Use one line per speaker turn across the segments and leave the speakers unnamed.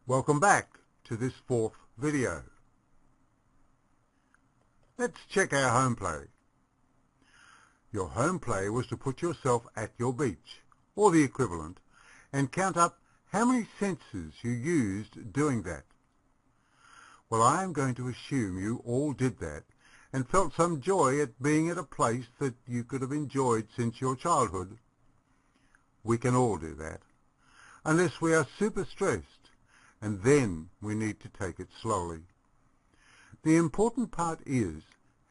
Welcome back to this fourth video. Let's check our home play. Your home play was to put yourself at your beach, or the equivalent, and count up how many senses you used doing that. Well, I am going to assume you all did that and felt some joy at being at a place that you could have enjoyed since your childhood. We can all do that, unless we are super stressed, and then we need to take it slowly. The important part is,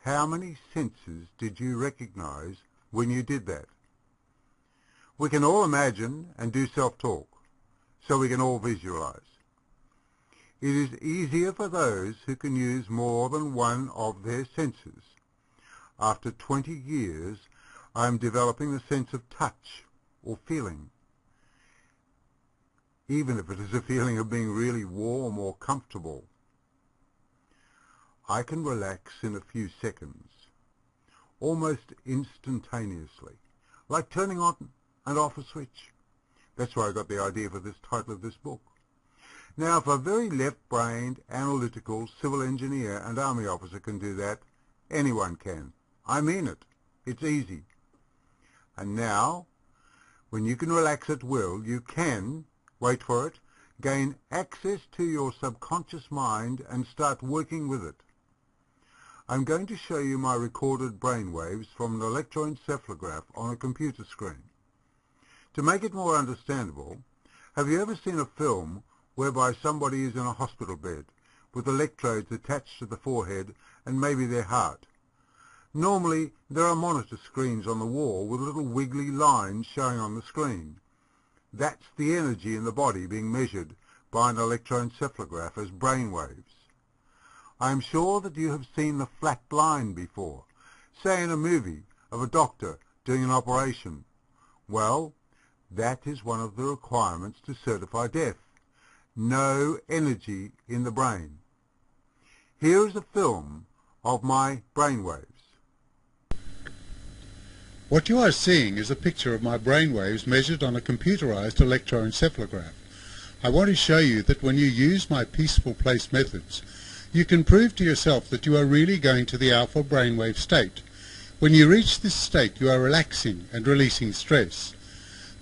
how many senses did you recognize when you did that? We can all imagine and do self-talk, so we can all visualize. It is easier for those who can use more than one of their senses. After 20 years, I am developing the sense of touch or feeling, even if it is a feeling of being really warm or comfortable. I can relax in a few seconds, almost instantaneously, like turning on and off a switch. That's where I got the idea for this title of this book. Now, if a very left-brained, analytical, civil engineer and army officer can do that, anyone can. I mean it. It's easy. And now, when you can relax at will, you can, wait for it, gain access to your subconscious mind and start working with it. I'm going to show you my recorded brainwaves from an electroencephalograph on a computer screen. To make it more understandable, have you ever seen a film whereby somebody is in a hospital bed with electrodes attached to the forehead and maybe their heart? Normally, there are monitor screens on the wall with little wiggly lines showing on the screen. That's the energy in the body being measured by an electroencephalograph as brainwaves. I am sure that you have seen the flat line before, say in a movie of a doctor doing an operation. Well, that is one of the requirements to certify death. No energy in the brain. Here is a film of my brainwaves.
What you are seeing is a picture of my brainwaves measured on a computerized electroencephalograph. I want to show you that when you use my peaceful place methods, you can prove to yourself that you are really going to the alpha brainwave state. When you reach this state, you are relaxing and releasing stress.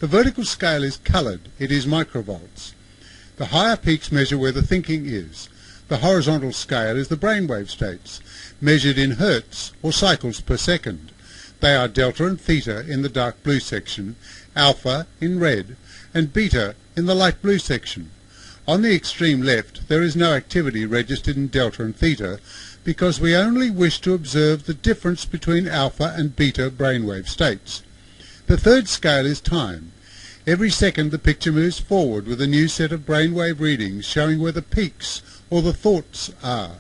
The vertical scale is colored. It is microvolts. The higher peaks measure where the thinking is. The horizontal scale is the brainwave states, measured in hertz or cycles per second. They are delta and theta in the dark blue section, alpha in red, and beta in the light blue section. On the extreme left, there is no activity registered in delta and theta because we only wish to observe the difference between alpha and beta brainwave states. The third scale is time. Every second the picture moves forward with a new set of brainwave readings showing where the peaks or the thoughts are.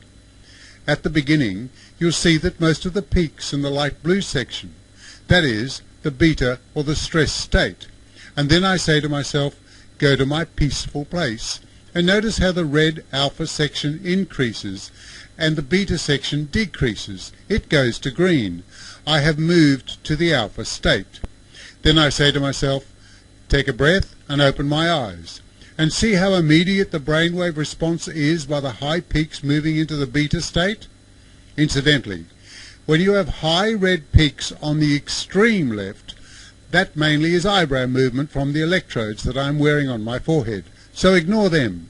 At the beginning, you'll see that most of the peaks in the light blue section, that is, the beta or the stress state. And then I say to myself, go to my peaceful place, and notice how the red alpha section increases and the beta section decreases. It goes to green. I have moved to the alpha state. Then I say to myself, take a breath and open my eyes, and see how immediate the brainwave response is by the high peaks moving into the beta state. Incidentally, when you have high red peaks on the extreme left, that mainly is eyebrow movement from the electrodes that I am wearing on my forehead, so ignore them.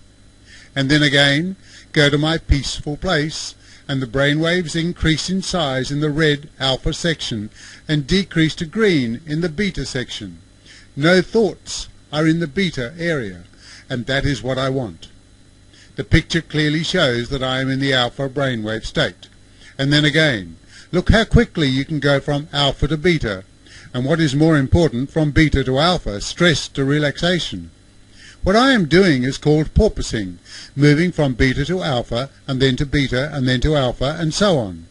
And then again, go to my peaceful place, and the brainwaves increase in size in the red alpha section and decrease to green in the beta section. No thoughts are in the beta area, and that is what I want. The picture clearly shows that I am in the alpha brainwave state. And then again, look how quickly you can go from alpha to beta, and what is more important, from beta to alpha, stress to relaxation. What I am doing is called porpoising, moving from beta to alpha, and then to beta, and then to alpha, and so on.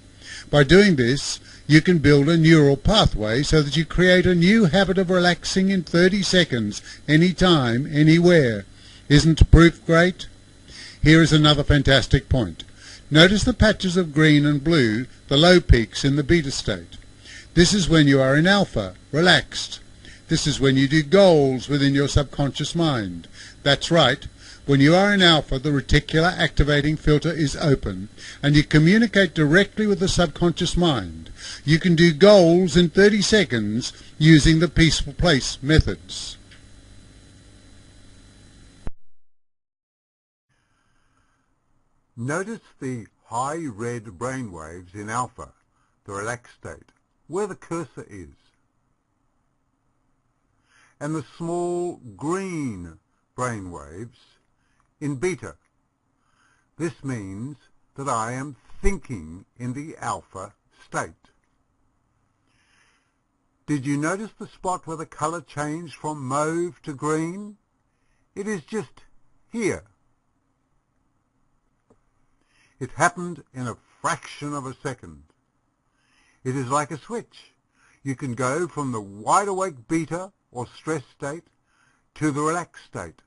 By doing this, you can build a neural pathway so that you create a new habit of relaxing in 30 seconds, anytime, anywhere. Isn't proof great? Here is another fantastic point. Notice the patches of green and blue, the low peaks in the beta state. This is when you are in alpha, relaxed. This is when you do goals within your subconscious mind. That's right. When you are in alpha, the reticular activating filter is open and you communicate directly with the subconscious mind. You can do goals in 30 seconds using the peaceful place methods.
Notice the high red brainwaves in alpha, the relaxed state, where the cursor is, and the small green brainwaves in beta. This means that I am thinking in the alpha state. Did you notice the spot where the color changed from mauve to green? It is just here. It happened in a fraction of a second. It is like a switch. You can go from the wide-awake beta or stress state to the relaxed state,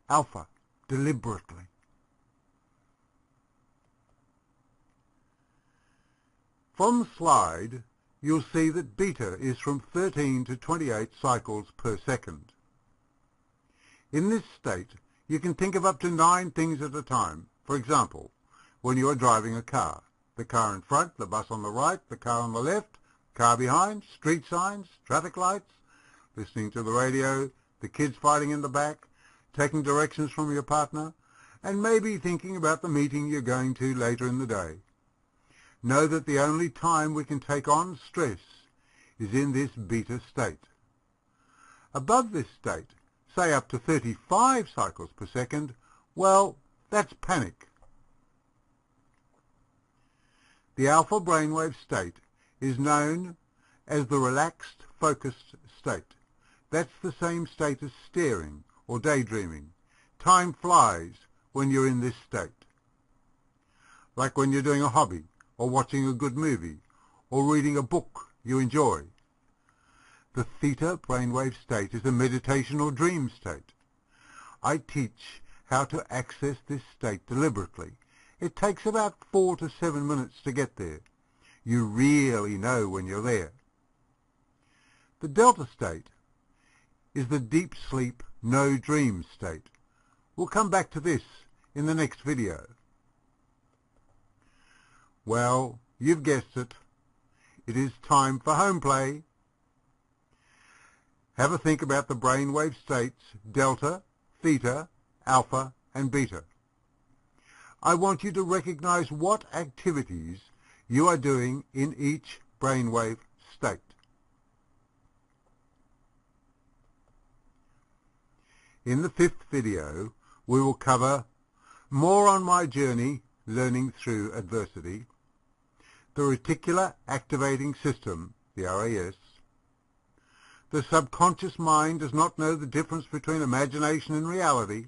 alpha, deliberately. From the slide, you'll see that beta is from 13 to 28 cycles per second. In this state, you can think of up to 9 things at a time. For example, when you are driving a car, the car in front, the bus on the right, the car on the left, car behind, street signs, traffic lights, listening to the radio, the kids fighting in the back, taking directions from your partner, and maybe thinking about the meeting you're going to later in the day. Know that the only time we can take on stress is in this beta state. Above this state, say up to 35 cycles per second, well, that's panic. The alpha brainwave state is known as the relaxed, focused state. That's the same state as staring or daydreaming. Time flies when you're in this state. Like when you're doing a hobby, or watching a good movie, or reading a book you enjoy. The theta brainwave state is a meditation or dream state. I teach how to access this state deliberately. It takes about 4 to 7 minutes to get there. You really know when you're there. The delta state is the deep sleep, no dream state. We'll come back to this in the next video. Well, you've guessed it. It is time for home play. Have a think about the brainwave states, delta, theta, alpha, and beta. I want you to recognize what activities you are doing in each brainwave state. In the 5th video, we will cover more on my journey learning through adversity, the reticular activating system, the RAS. The subconscious mind does not know the difference between imagination and reality,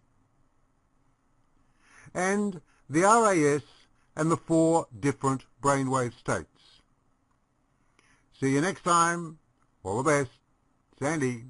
and the RAS and the 4 different brainwave states. See you next time. All the best. Sandy.